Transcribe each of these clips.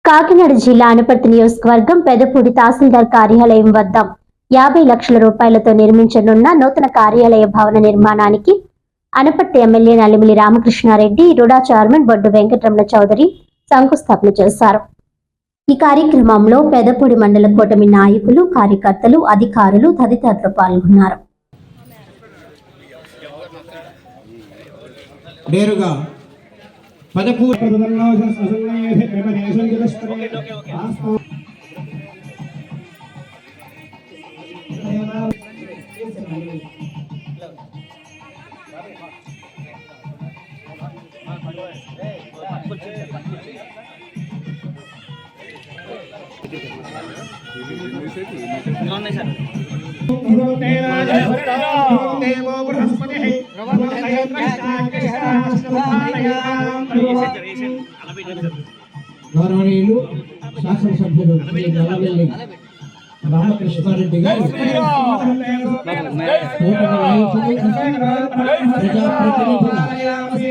కాకినాడ జిల్లా అనపర్తి నియోజకవర్గం పెదపూడి తహసీల్దార్ కార్యాలయం వద్ద 50 లక్షల రూపాయలతో నిర్మించనున్న నూతన కార్యాలయ భవన నిర్మాణానికి Anaparthi MLA Nallamilli Ramakrishna Reddy, RUDA chairman Boddu Venkataramana Chowdary శంకుస్థాపన చేశారు. ఈ కార్యక్రమంలో పెదపూడి మండల కూటమి నాయకులు, కార్యకర్తలు, అధికారులు తదితరులు పాల్గొన్నారు. గౌరవనీయులు శాసనసభ్యులు నల్లమిల్లి రామకృష్ణారెడ్డి గారు ప్రజాప్రతినిధుల సమక్షంలో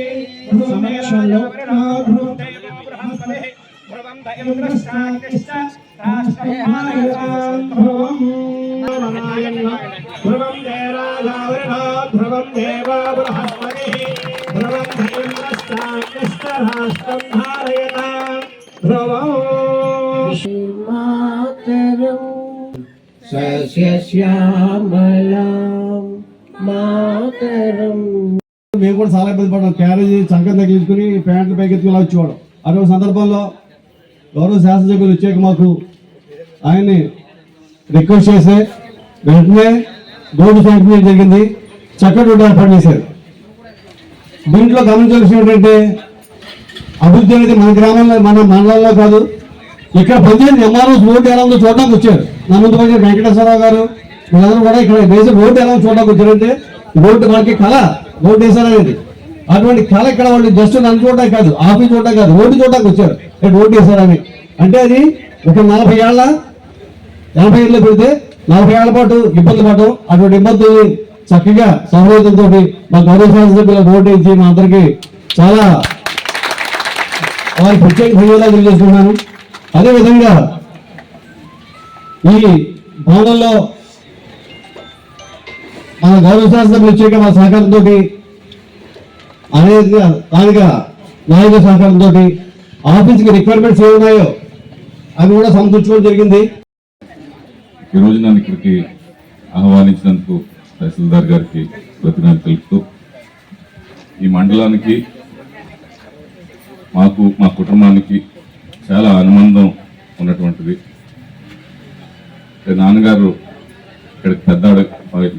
మేము కూడా చాలా ఇబ్బంది పడ్డాం. క్యారేజీ చంకం తగిలించుకుని ప్యాంట్లు పైకెత్తుకు ఇలా వచ్చేవాడు. అటువంటి సందర్భంలో గౌరవ శాసనసభ్యులు వచ్చాక మాకు ఆయన్ని రిక్వెస్ట్ చేస్తే వెంటనే రోడ్డు శాంక్షన్ జరిగింది. చక్కటి రోడ్డు ఏర్పాటు చేశారు. దీంట్లో గమనించాల్సిన ఏంటంటే అభివృద్ధి అనేది మన గ్రామంలో, మన మండలంలో కాదు, ఇక్కడ 18 ఎంఆర్ఓ రోడ్డు ఎలా ఉందో చూడడానికి వచ్చారు. నా ముందు పని వెంకటేశ్వరరావు గారు వీళ్ళందరూ కూడా ఇక్కడ వేసిన రోడ్డు ఎలా చూడడానికి వచ్చారంటే రోడ్డు మనకి కళ, రోడ్డు వేశారనేది. అటువంటి కళ ఇక్కడ వాళ్ళు జస్ట్ నన్ను చూడడానికి కాదు, ఆఫీస్ చూడడానికి కాదు, రోడ్డు చూడడానికి వచ్చారు. రోడ్డు వేశారని అంటే అది ఒక 40 ఏళ్ళ 80 ఏళ్ళు పెడితే 40 ఏళ్ల పాటు ఇబ్బంది పడటం, అటువంటి ఇబ్బందులు చక్కగా సౌలభ్యంతో మా గౌరవ శాసనసభ్యుల రోడ్డు వేసి మా అందరికీ చాలా వారికి ప్రత్యేక ధన్యవాదాలు తెలియజేస్తున్నాను. అదేవిధంగా ఈ భవనంలో మన గౌరవ శాసనసభ్యులు వచ్చాక మా సహకారంతో అనేక స్థానిక నాయకుల సహకారంతో ఆఫీస్కి రిక్వైర్మెంట్స్ ఏమున్నాయో అవి కూడా సమకూర్చుకోవడం జరిగింది. ఈరోజు నన్ను ఇక్కడికి ఆహ్వానించినందుకు తహసీల్దార్ గారికి కృతజ్ఞతలు తెలుపుతూ, ఈ మండలానికి మాకు, మా కుటుంబానికి చాలా అనుబంధం ఉన్నటువంటిది. నాన్నగారు ఇక్కడికి పెద్దాడు,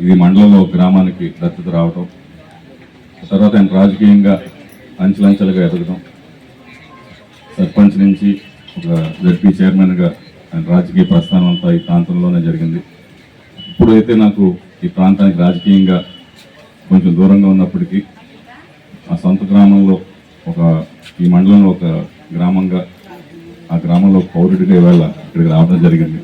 ఇది మండలంలో గ్రామానికి దత్తత రావటం, తర్వాత ఆయన రాజకీయంగా అంచెలంచెలుగా ఎదగడం, సర్పంచ్ నుంచి ఒక జడ్పీ చైర్మన్గా ఆయన రాజకీయ ప్రస్థానం అంతా ఈ ప్రాంతంలోనే జరిగింది. ఇప్పుడైతే నాకు ఈ ప్రాంతానికి రాజకీయంగా కొంచెం దూరంగా ఉన్నప్పటికీ ఆ సొంత గ్రామంలో ఈ మండలంలో ఒక గ్రామంగా, ఆ గ్రామంలో పౌరుడిగా ఇవాళ ఇక్కడికి రావడం జరిగింది.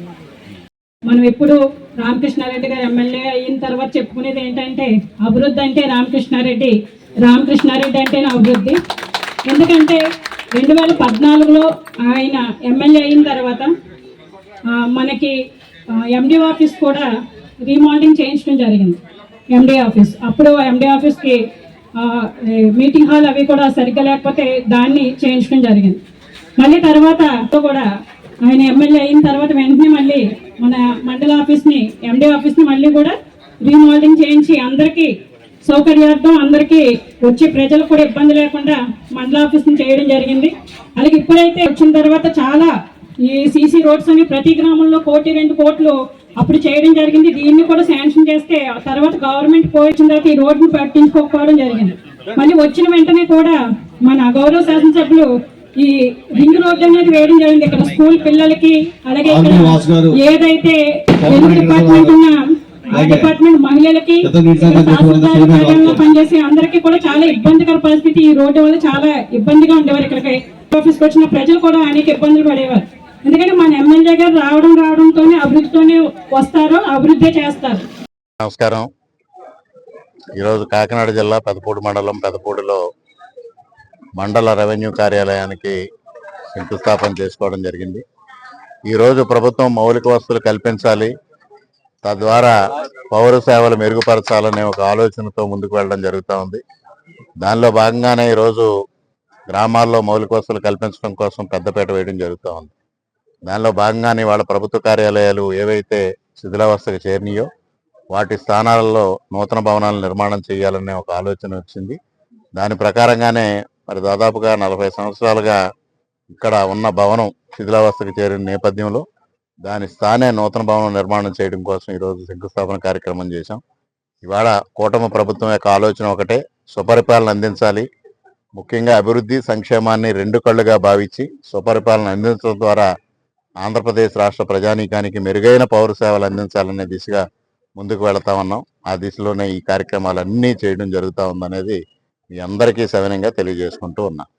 మనం ఎప్పుడు రామకృష్ణారెడ్డి గారు ఎమ్మెల్యే అయిన తర్వాత చెప్పుకునేది ఏంటంటే అభివృద్ధి అంటే రామకృష్ణారెడ్డి, రామకృష్ణారెడ్డి అంటేనే అభివృద్ధి. ఎందుకంటే 2014లో ఆయన ఎమ్మెల్యే అయిన తర్వాత మనకి ఎండి ఆఫీస్ కూడా రీమోడలింగ్ చేయించడం జరిగింది. ఎండి ఆఫీస్ అప్పుడు ఎండి ఆఫీస్కి మీటింగ్ హాల్ అవి కూడా సరిగ్గా లేకపోతే దాన్ని చేయించడం జరిగింది. మళ్ళీ తర్వాత కూడా ఆయన ఎమ్మెల్యే అయిన తర్వాత వెంటనే మళ్ళీ మన మండల ఆఫీస్ని, ఎండి ఆఫీస్ని మళ్ళీ కూడా రీమోడలింగ్ చేయించి అందరికీ సౌకర్యార్థం, అందరికీ వచ్చే ప్రజలకు కూడా ఇబ్బంది లేకుండా మండల ఆఫీస్ని చేయడం జరిగింది. అలాగే ఇప్పుడైతే వచ్చిన తర్వాత చాలా ఈ సీసీ రోడ్స్ అని ప్రతి గ్రామంలో 1 2 కోట్లు అప్పుడు చేయడం జరిగింది. దీన్ని కూడా శాంక్షన్ చేస్తే తర్వాత గవర్నమెంట్ పోయించిన తర్వాత ఈ రోడ్డును పట్టించుకోకపోవడం జరిగింది. మళ్ళీ వచ్చిన వెంటనే కూడా మన గౌరవ శాసనసభ్యులు ఈ రింగ్ రోడ్ అనేది వేయడం జరిగింది. ఇక్కడ స్కూల్ పిల్లలకి, అలాగే ఏదైతే డిపార్ట్మెంట్ ఉన్న డిపార్ట్మెంట్ మహిళలకి పనిచేసే అందరికీ కూడా చాలా ఇబ్బందికర పరిస్థితి. ఈ రోడ్డు వల్ల చాలా ఇబ్బందిగా ఉండేవారు. ఇక్కడికి ఆఫీస్కి వచ్చిన ప్రజలు కూడా అనేక ఇబ్బందులు పడేవారు. ఎందుకంటే మన ఎమ్మెల్యే గారు రావడంతోనే అభివృద్ధితోనే వస్తారు, అభివృద్ధి చేస్తారు. నమస్కారం. ఈరోజు కాకినాడ జిల్లా పెదపూడి మండలం పెదపూడిలో మండల రెవెన్యూ కార్యాలయానికి శంకుస్థాపన చేసుకోవడం జరిగింది. ఈరోజు ప్రభుత్వం మౌలిక వసతులు కల్పించాలి, తద్వారా పౌర సేవలు మెరుగుపరచాలనే ఒక ఆలోచనతో ముందుకు వెళ్ళడం జరుగుతూ ఉంది. దానిలో భాగంగానే ఈరోజు గ్రామాల్లో మౌలిక వసతులు కల్పించడం కోసం పెద్దపీట వేయడం జరుగుతూ ఉంది. దానిలో భాగంగానే వాళ్ళ ప్రభుత్వ కార్యాలయాలు ఏవైతే శిథిలావస్థకు చేరినాయో వాటి స్థానాలలో నూతన భవనాలు నిర్మాణం చేయాలనే ఒక ఆలోచన వచ్చింది. దాని ప్రకారంగానే మరి దాదాపుగా 40 సంవత్సరాలుగా ఇక్కడ ఉన్న భవనం శిథిలావస్థకు చేరిన నేపథ్యంలో దాని స్థానే నూతన భవనం నిర్మాణం చేయడం కోసం ఈరోజు శంకుస్థాపన కార్యక్రమం చేశాం. ఇవాళ కూటమి ప్రభుత్వం యొక్క ఆలోచన ఒకటే, సుపరిపాలన అందించాలి. ముఖ్యంగా అభివృద్ధి సంక్షేమాన్ని రెండు కళ్ళుగా భావించి సుపరిపాలన అందించడం ద్వారా ఆంధ్రప్రదేశ్ రాష్ట్ర ప్రజానీకానికి మెరుగైన పౌర సేవలు అందించాలనే దిశగా ముందుకు వెళతా ఉన్నాం. ఆ దిశలోనే ఈ కార్యక్రమాలన్నీ చేయడం జరుగుతూ ఉందనేది మీ అందరికీ సవినయంగా తెలియజేసుకుంటూ ఉన్నా.